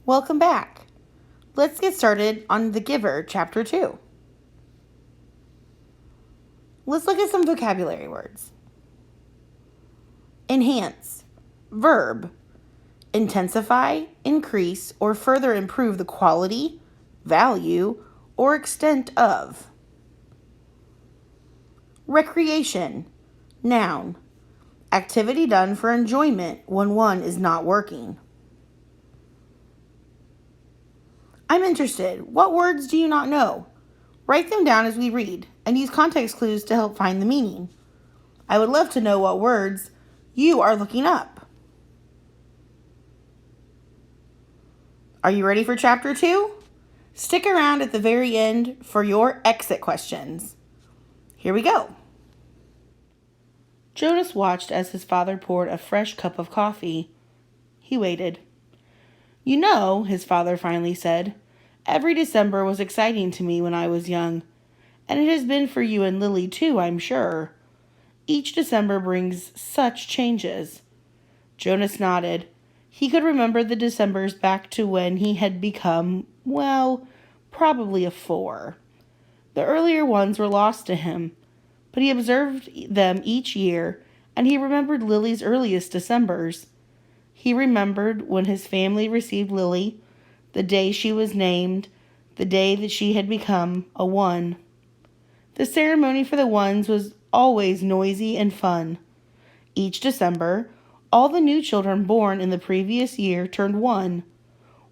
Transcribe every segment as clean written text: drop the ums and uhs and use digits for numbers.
Welcome back. Let's get started on The Giver, Chapter 2. Let's look at some vocabulary words. Enhance. Verb. Intensify, increase, or further improve the quality, value, or extent of. Recreation. Noun. Activity done for enjoyment when one is not working. I'm interested. What words do you not know? Write them down as we read and use context clues to help find the meaning. I would love to know what words you are looking up. Are you ready for Chapter 2? Stick around at the very end for your exit questions. Here we go. Jonas watched as his father poured a fresh cup of coffee. He waited. You know, his father finally said, every December was exciting to me when I was young, and it has been for you and Lily too, I'm sure. Each December brings such changes. Jonas nodded. He could remember the Decembers back to when he had become, well, probably a 4. The earlier ones were lost to him, but he observed them each year, and he remembered Lily's earliest Decembers. He remembered when his family received Lily, the day she was named, the day that she had become a 1. The ceremony for the 1s was always noisy and fun. Each December, all the new children born in the previous year turned 1.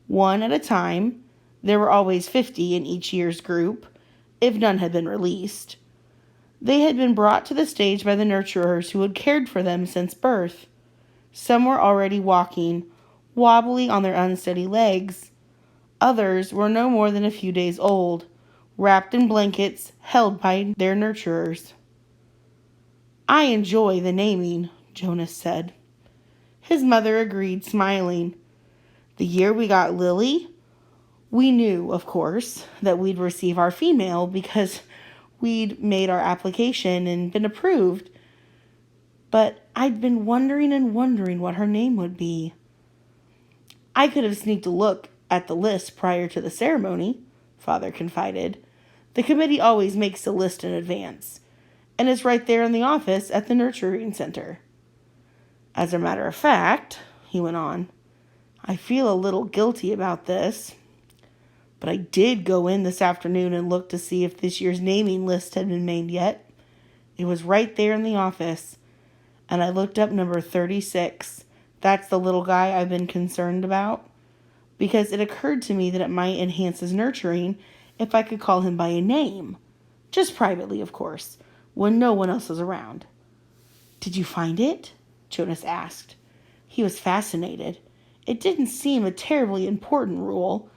1 at a time. There were always 50 in each year's group, if none had been released. They had been brought to the stage by the nurturers who had cared for them since birth. Some were already walking, wobbly on their unsteady legs. Others were no more than a few days old, wrapped in blankets held by their nurturers. I enjoy the naming, Jonas said. His mother agreed, smiling. The year we got Lily, we knew, of course, that we'd receive our female because we'd made our application and been approved. But I'd been wondering what her name would be. I could have sneaked a look at the list prior to the ceremony, Father confided. The committee always makes a list in advance, and it's right there in the office at the nurturing center. As a matter of fact, he went on, I feel a little guilty about this, but I did go in this afternoon and look to see if this year's naming list had been made yet. It was right there in the office, and I looked up number 36. That's the little guy I've been concerned about, because it occurred to me that it might enhance his nurturing if I could call him by a name. Just privately, of course, when no one else is around. Did you find it? Jonas asked. He was fascinated. It didn't seem a terribly important rule,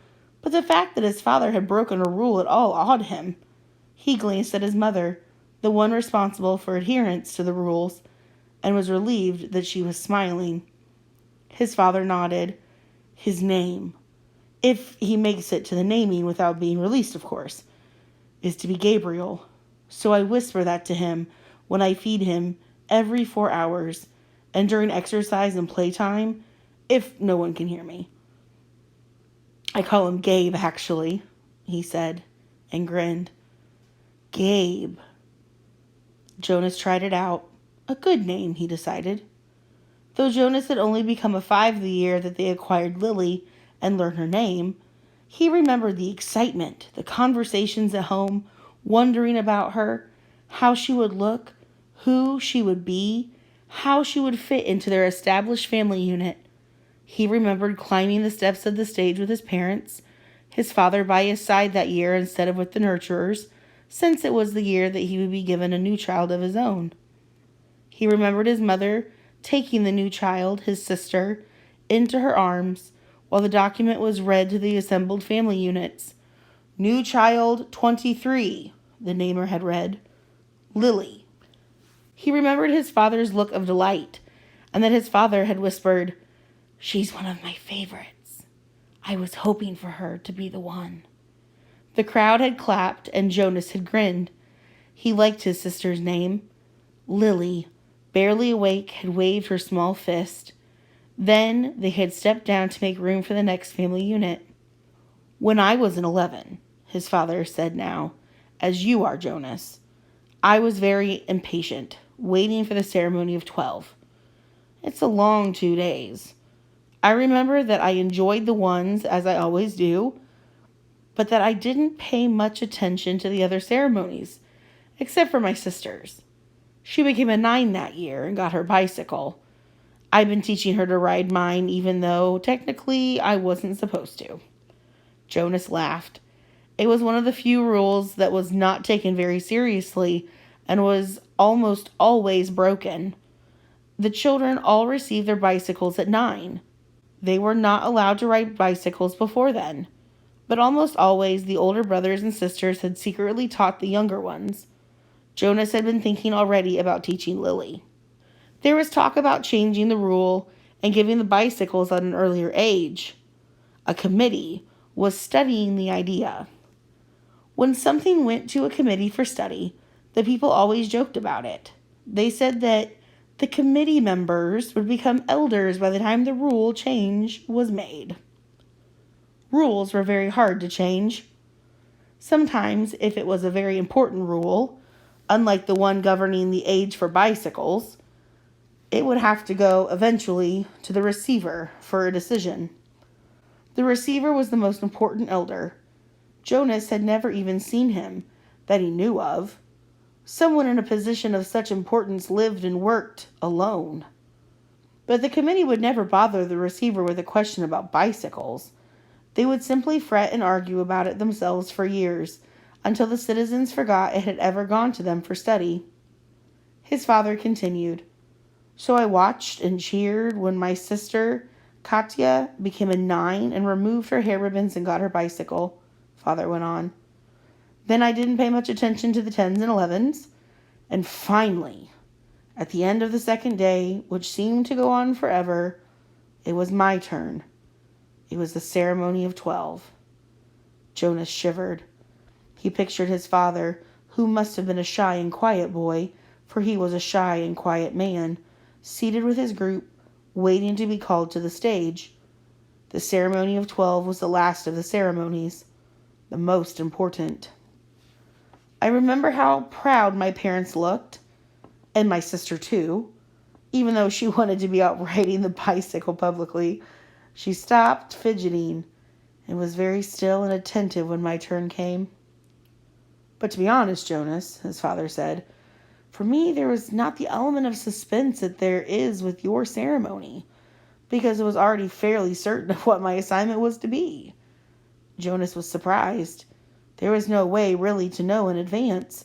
but the fact that his father had broken a rule at all awed him. He glanced at his mother, the one responsible for adherence to the rules, and was relieved that she was smiling. His father nodded. His name, if he makes it to the naming without being released, of course, is to be Gabriel. So I whisper that to him when I feed him every 4 hours and during exercise and playtime, if no one can hear me. I call him Gabe, actually, he said, and grinned. Gabe. Jonas tried it out. A good name, he decided. Though Jonas had only become a 5 the year that they acquired Lily and learned her name, he remembered the excitement, the conversations at home, wondering about her, how she would look, who she would be, how she would fit into their established family unit. He remembered climbing the steps of the stage with his parents, his father by his side that year instead of with the nurturers, since it was the year that he would be given a new child of his own. He remembered his mother taking the new child, his sister, into her arms while the document was read to the assembled family units. New child 23, the namer had read. Lily. He remembered his father's look of delight, and that his father had whispered, She's one of my favorites. I was hoping for her to be the one. The crowd had clapped, and Jonas had grinned. He liked his sister's name. Lily, barely awake, had waved her small fist. Then they had stepped down to make room for the next family unit. When I was an 11, his father said now, as you are, Jonas, I was very impatient, waiting for the ceremony of 12. It's a long 2 days. I remember that I enjoyed the ones, as I always do, but that I didn't pay much attention to the other ceremonies, except for my sister's. She became a 9 that year and got her bicycle. I've been teaching her to ride mine, even though technically I wasn't supposed to. Jonas laughed. It was one of the few rules that was not taken very seriously and was almost always broken. The children all received their bicycles at 9. They were not allowed to ride bicycles before then, but almost always the older brothers and sisters had secretly taught the younger ones. Jonas had been thinking already about teaching Lily. There was talk about changing the rule and giving the bicycles at an earlier age. A committee was studying the idea. When something went to a committee for study, the people always joked about it. They said that the committee members would become elders by the time the rule change was made. Rules were very hard to change. Sometimes, if it was a very important rule, unlike the one governing the age for bicycles, it would have to go eventually to the receiver for a decision. The receiver was the most important elder. Jonas had never even seen him, that he knew of. Someone in a position of such importance lived and worked alone. But the committee would never bother the receiver with a question about bicycles. They would simply fret and argue about it themselves for years, until the citizens forgot it had ever gone to them for study. His father continued, So I watched and cheered when my sister, Katya, became a 9 and removed her hair ribbons and got her bicycle, father went on. Then I didn't pay much attention to the 10s and 11s. And finally, at the end of the second day, which seemed to go on forever, it was my turn. It was the ceremony of 12. Jonas shivered. He pictured his father, who must have been a shy and quiet boy, for he was a shy and quiet man, seated with his group, waiting to be called to the stage. The ceremony of 12 was the last of the ceremonies, the most important. I remember how proud my parents looked, and my sister too. Even though she wanted to be out riding the bicycle publicly, she stopped fidgeting and was very still and attentive when my turn came. But to be honest, Jonas, his father said, for me there was not the element of suspense that there is with your ceremony, because it was already fairly certain of what my assignment was to be. Jonas was surprised. There was no way really to know in advance.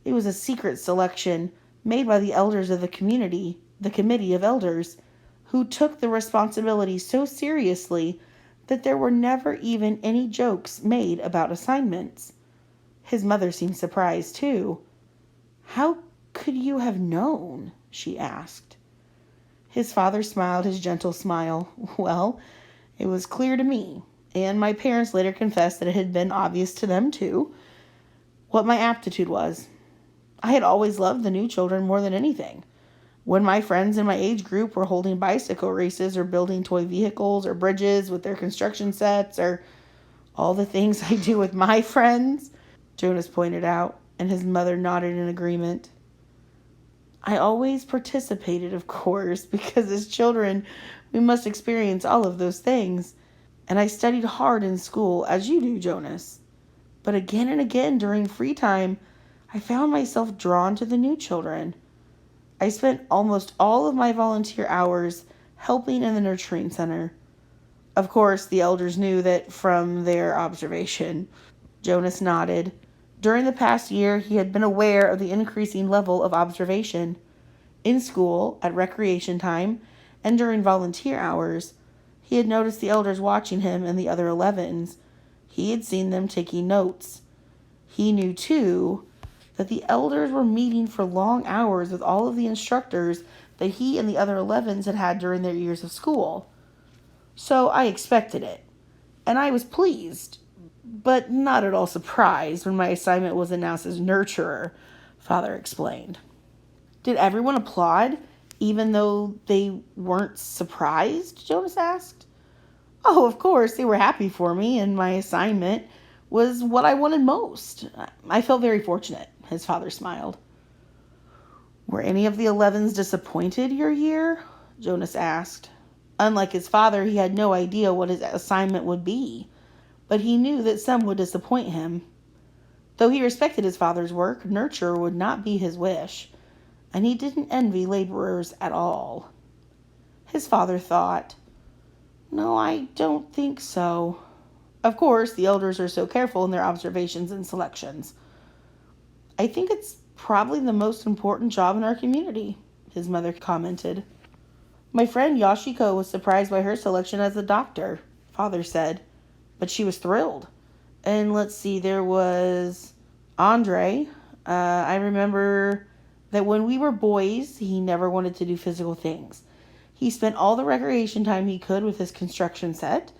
It was a secret selection made by the elders of the community, the committee of elders, who took the responsibility so seriously that there were never even any jokes made about assignments. His mother seemed surprised too. How could you have known? She asked. His father smiled his gentle smile. Well, it was clear to me, and my parents later confessed that it had been obvious to them too, what my aptitude was. I had always loved the new children more than anything. When my friends in my age group were holding bicycle races or building toy vehicles or bridges with their construction sets or all the things I do with my friends, Jonas pointed out, and his mother nodded in agreement. I always participated, of course, because as children we must experience all of those things. And I studied hard in school, as you do, Jonas. But again and again during free time, I found myself drawn to the new children. I spent almost all of my volunteer hours helping in the nurturing center. Of course, the elders knew that from their observation. Jonas nodded. During the past year, he had been aware of the increasing level of observation. In school, at recreation time, and during volunteer hours, he had noticed the elders watching him and the other 11s. He had seen them taking notes. He knew, too, that the elders were meeting for long hours with all of the instructors that he and the other 11s had had during their years of school. So I expected it, and I was pleased, but not at all surprised when my assignment was announced as nurturer, Father explained. Did everyone applaud? Even though they weren't surprised? Jonas asked. Oh, of course, they were happy for me, and my assignment was what I wanted most. I felt very fortunate, his father smiled. Were any of the 11s disappointed your year? Jonas asked. Unlike his father, he had no idea what his assignment would be, but he knew that some would disappoint him. Though he respected his father's work, nurture would not be his wish, and he didn't envy laborers at all. His father thought, No, I don't think so. Of course, the elders are so careful in their observations and selections. I think it's probably the most important job in our community, his mother commented. My friend Yoshiko was surprised by her selection as a doctor, father said, but she was thrilled. And let's see, there was Andre. I remember that when we were boys, he never wanted to do physical things. He spent all the recreation time he could with his construction set,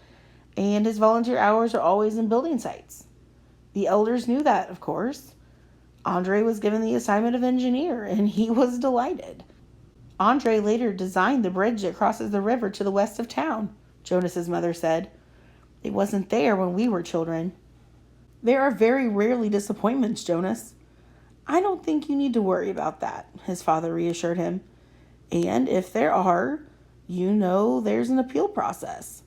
and his volunteer hours are always in building sites. The elders knew that, of course. Andre was given the assignment of engineer, and he was delighted. Andre later designed the bridge that crosses the river to the west of town, Jonas's mother said. It wasn't there when we were children. There are very rarely disappointments, Jonas. I don't think you need to worry about that, his father reassured him. And if there are, there's an appeal process.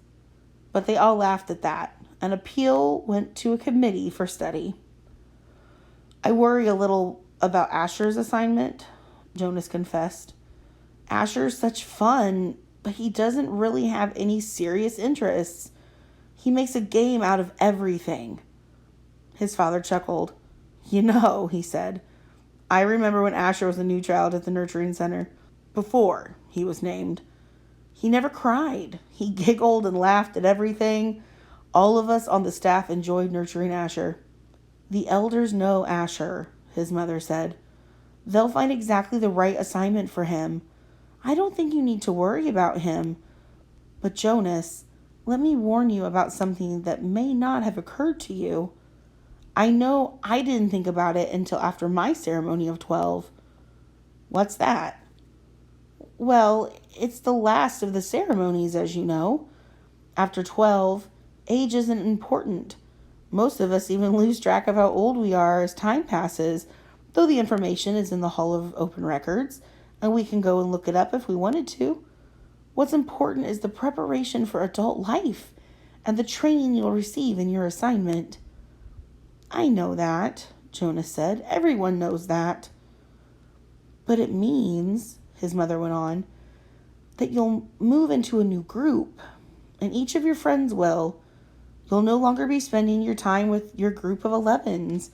But they all laughed at that. An appeal went to a committee for study. I worry a little about Asher's assignment, Jonas confessed. Asher's such fun, but he doesn't really have any serious interests. He makes a game out of everything. His father chuckled. He said, I remember when Asher was a new child at the nurturing center, before he was named. He never cried. He giggled and laughed at everything. All of us on the staff enjoyed nurturing Asher. The elders know Asher, his mother said. They'll find exactly the right assignment for him. I don't think you need to worry about him. But Jonas, let me warn you about something that may not have occurred to you. I know I didn't think about it until after my ceremony of 12. What's that? Well, it's the last of the ceremonies, as you know. After 12, age isn't important. Most of us even lose track of how old we are as time passes, though the information is in the Hall of Open Records, and we can go and look it up if we wanted to. What's important is the preparation for adult life and the training you'll receive in your assignment. I know that, Jonas said. Everyone knows that. But it means, his mother went on, that you'll move into a new group, and each of your friends will. You'll no longer be spending your time with your group of 11s.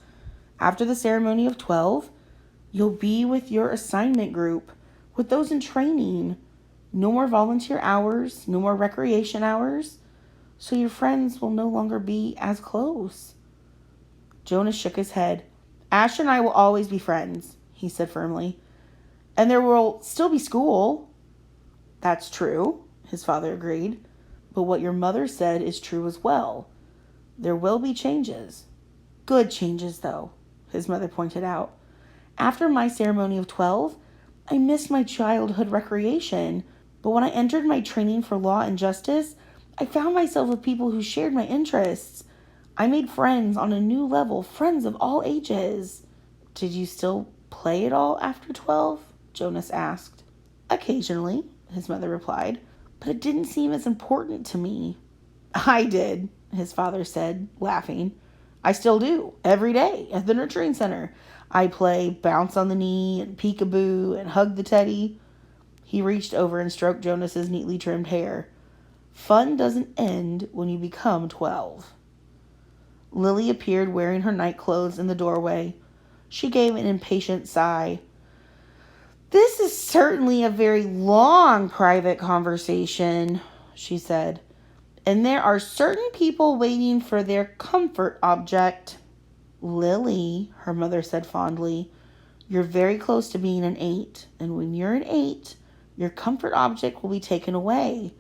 After the ceremony of 12, you'll be with your assignment group, with those in training. No more volunteer hours, no more recreation hours, so your friends will no longer be as close. Jonas shook his head. Ash and I will always be friends, he said firmly. And there will still be school. That's true, his father agreed. But what your mother said is true as well. There will be changes. Good changes, though, his mother pointed out. After my ceremony of 12, I missed my childhood recreation. But when I entered my training for law and justice, I found myself with people who shared my interests. I made friends on a new level, friends of all ages. Did you still play at all after 12? Jonas asked. Occasionally, his mother replied, but it didn't seem as important to me. I did, his father said, laughing. I still do, every day at the nurturing center. I play bounce on the knee and peekaboo and hug the teddy. He reached over and stroked Jonas's neatly trimmed hair. Fun doesn't end when you become 12. Lily appeared wearing her night clothes in the doorway. She gave an impatient sigh. This is certainly a very long private conversation, she said. And there are certain people waiting for their comfort object. Lily, her mother said fondly, you're very close to being an 8. And when you're an 8, your comfort object will be taken away.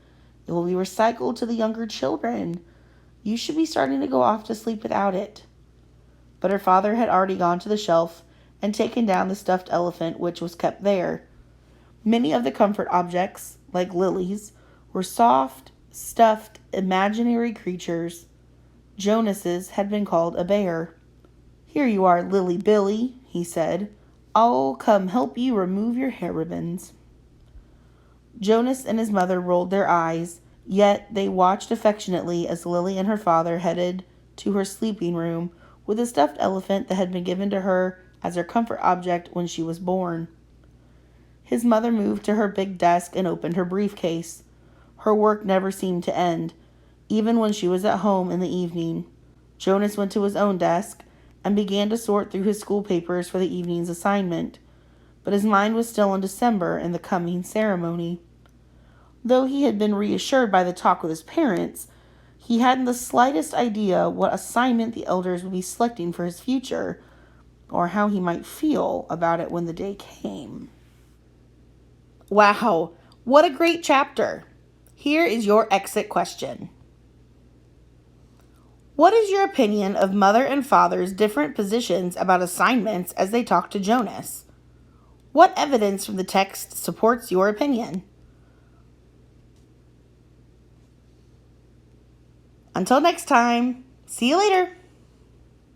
It will be recycled to the younger children. You should be starting to go off to sleep without it. But her father had already gone to the shelf and taken down the stuffed elephant which was kept there. Many of the comfort objects, like lilies, were soft, stuffed, imaginary creatures. Jonas's had been called a bear. "Here you are, Lily Billy," he said. "I'll come help you remove your hair ribbons." Jonas and his mother rolled their eyes, yet they watched affectionately as Lily and her father headed to her sleeping room with a stuffed elephant that had been given to her as her comfort object when she was born. His mother moved to her big desk and opened her briefcase. Her work never seemed to end, even when she was at home in the evening. Jonas went to his own desk and began to sort through his school papers for the evening's assignment, but his mind was still in December and the coming ceremony. Though he had been reassured by the talk with his parents, he hadn't the slightest idea what assignment the elders would be selecting for his future, or how he might feel about it when the day came. Wow, what a great chapter! Here is your exit question. What is your opinion of mother and father's different positions about assignments as they talk to Jonas? What evidence from the text supports your opinion? Until next time, see you later.